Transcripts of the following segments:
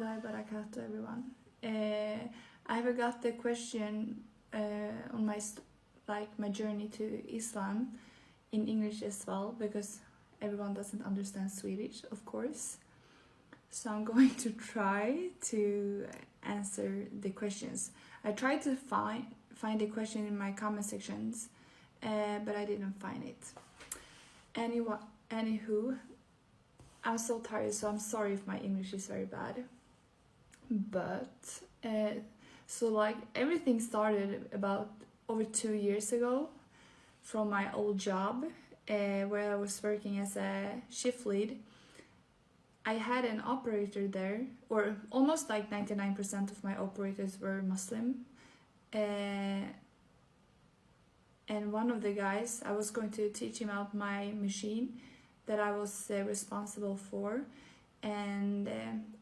Rahmatullahi barakatuh, everyone. I got the question on my journey to Islam in English as well, because everyone doesn't understand Swedish, of course. So I'm going to try to answer the questions. I tried to find the question in my comment sections, but I didn't find it. Anywho, I'm so tired, so I'm sorry if my English is very bad. But everything started about over 2 years ago from my old job, where I was working as a shift lead. I had an operator there, or almost like 99% of my operators were Muslim. And one of the guys, I was going to teach him out my machine that I was responsible for. And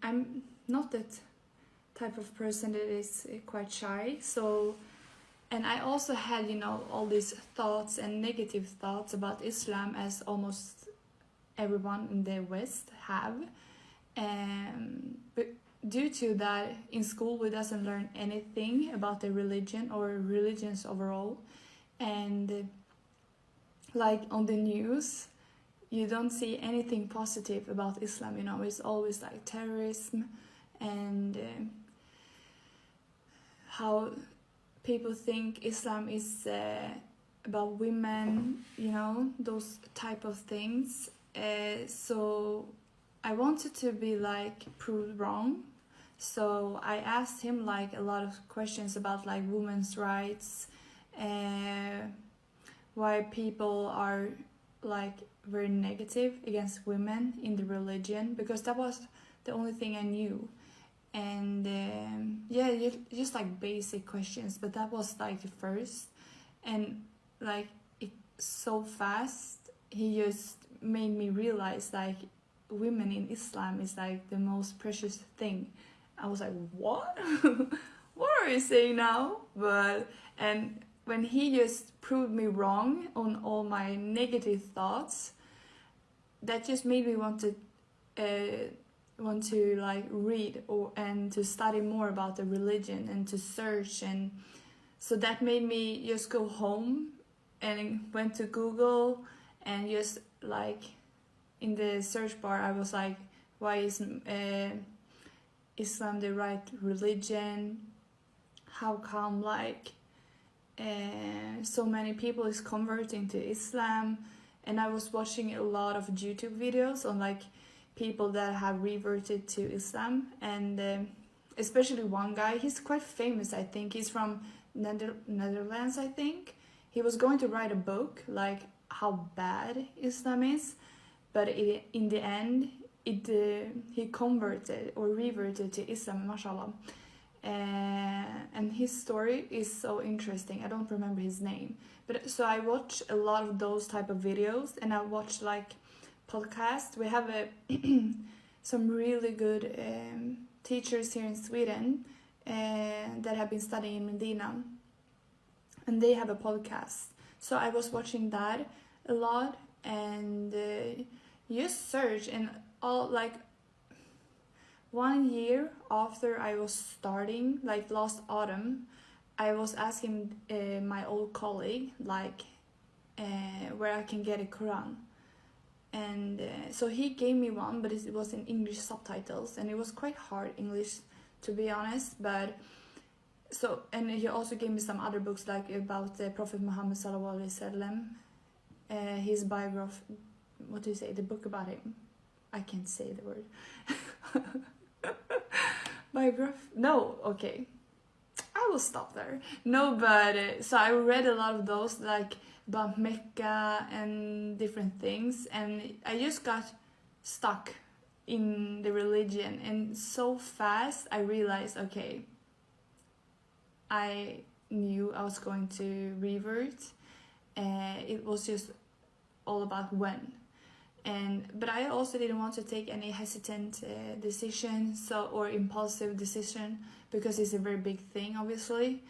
I'm not that type of person that is quite shy. So, and I also had, all these thoughts and negative thoughts about Islam, as almost everyone in the West have. But due to that, in school we doesn't learn anything about the religion or religions overall. And on the news, you don't see anything positive about Islam, it's always like terrorism and how people think Islam is about women, those type of things. So I wanted to be proved wrong. So I asked him a lot of questions about women's rights, why people are very negative against women in the religion, because that was the only thing I knew. And just basic questions, but that was the first. And it so fast, he just made me realize women in Islam is the most precious thing. I was like, what? What are you saying now? And when he just proved me wrong on all my negative thoughts, that just made me want to read and to study more about the religion and to search. And so that made me just go home and went to Google and just in the search bar I was why is Islam the right religion? How come so many people is converting to Islam? And I was watching a lot of YouTube videos on people that have reverted to Islam, and especially one guy, he's quite famous, I think. He's from Netherlands, I think. He was going to write a book how bad Islam is, but in the end he converted or reverted to Islam, mashallah. And his story is so interesting. I don't remember his name, but so I watch a lot of those type of videos, and I watch podcasts. We have some really good teachers here in Sweden that have been studying in Medina, and they have a podcast. So I was watching that a lot, and just search, and all 1 year after I was starting, last autumn, I was asking my old colleague where I can get a Quran. And so he gave me one, but it was in English subtitles, and it was quite hard English, to be honest. But so, and he also gave me some other books about the Prophet Muhammad sallallahu alaihi wasallam, his biography. What do you say? The book about him. I can't say the word. Biography? No, okay. I will stop there. No, but so I read a lot of those about Mecca and different things, and I just got stuck in the religion, and so fast I realized, okay, I knew I was going to revert. It was just all about when. But I also didn't want to take any hesitant decision, or impulsive decision, because it's a very big thing, obviously.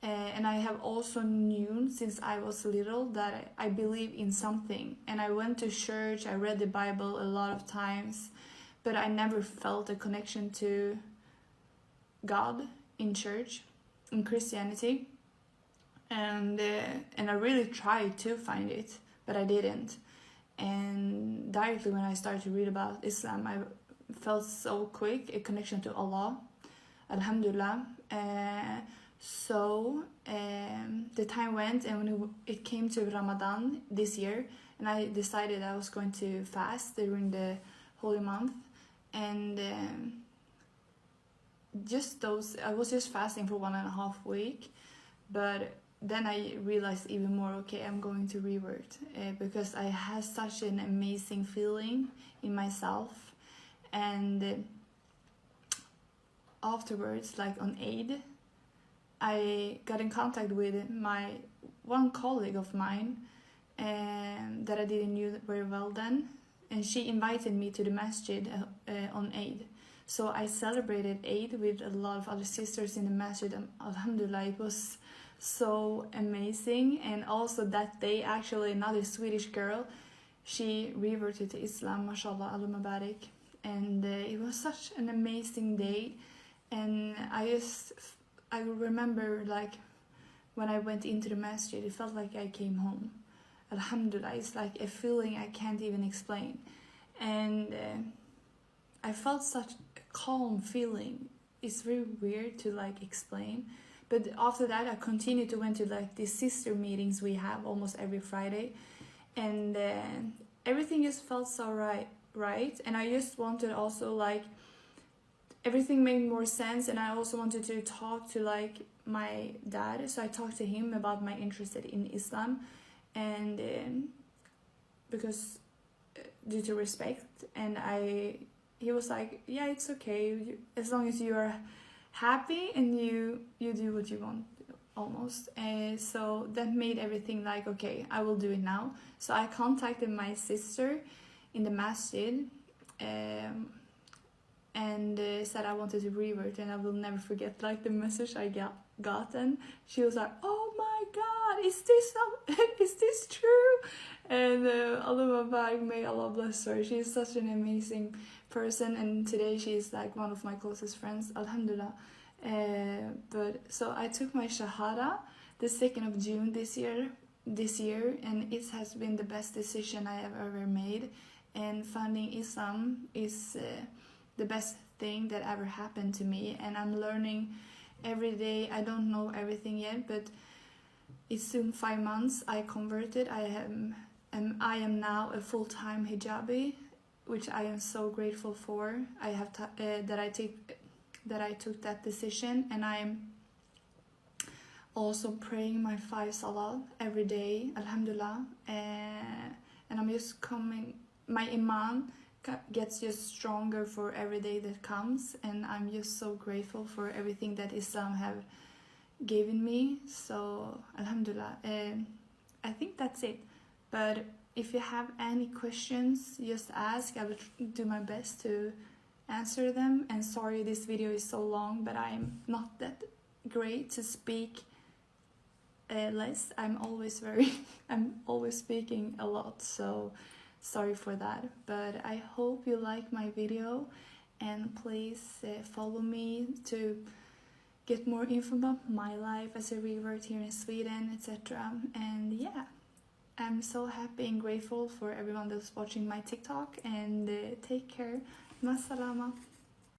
And I have also known since I was little that I believe in something. And I went to church, I read the Bible a lot of times, but I never felt a connection to God in church, in Christianity, and I really tried to find it, but I didn't. And directly when I started to read about Islam, I felt so quick a connection to Allah, alhamdulillah. So the time went, and when it came to Ramadan this year, and I decided I was going to fast during the holy month, and I was just fasting for 1.5 weeks, but then I realized even more, okay, I'm going to revert, because I had such an amazing feeling in myself. And afterwards, like on Eid, I got in contact with one colleague of mine that I didn't know very well then, and she invited me to the masjid on Eid. So I celebrated Eid with a lot of other sisters in the masjid, and alhamdulillah, it was so amazing. And also that day, actually, another Swedish girl, she reverted to Islam, mashallah, Allah Mubarak. And it was such an amazing day. And I remember, like, when I went into the masjid, it felt like I came home. Alhamdulillah, it's like a feeling I can't even explain. And I felt such a calm feeling. It's very weird to like explain. But after that, I continued to went to like these sister meetings we have almost every Friday. And everything just felt so right. And I just wanted also like, everything made more sense. And I also wanted to talk to like my dad. So I talked to him about my interest in Islam. And because due to respect, and he was like, yeah, it's okay, as long as you are happy and you do what you want, almost. So that made everything like, okay, I will do it now. So I contacted my sister in the masjid, and said I wanted to revert, and I will never forget like the message I gotten. She was like, oh my god, is this true? And Allah Mubarak, may Allah bless her. She is such an amazing person, and today she is like one of my closest friends, alhamdulillah. But so I took my shahada the 2nd of June this year, and it has been the best decision I have ever made. And finding Islam is the best thing that ever happened to me, and I'm learning every day. I don't know everything yet, but it's soon 5 months I converted. I am now a full-time hijabi, which I am so grateful for. I have that I took that decision, and I'm also praying my 5 salat every day, alhamdulillah. And I'm just coming, my iman gets just stronger for every day that comes, and I'm just so grateful for everything that Islam have given me. So alhamdulillah. I think that's it. But if you have any questions, just ask. I will do my best to answer them. And sorry this video is so long, but I'm not that great to speak less. I'm always speaking a lot, so sorry for that. But I hope you like my video, and please follow me to get more info about my life as a revert here in Sweden, etc. And yeah, I'm so happy and grateful for everyone that's watching my TikTok, and take care. Masalama.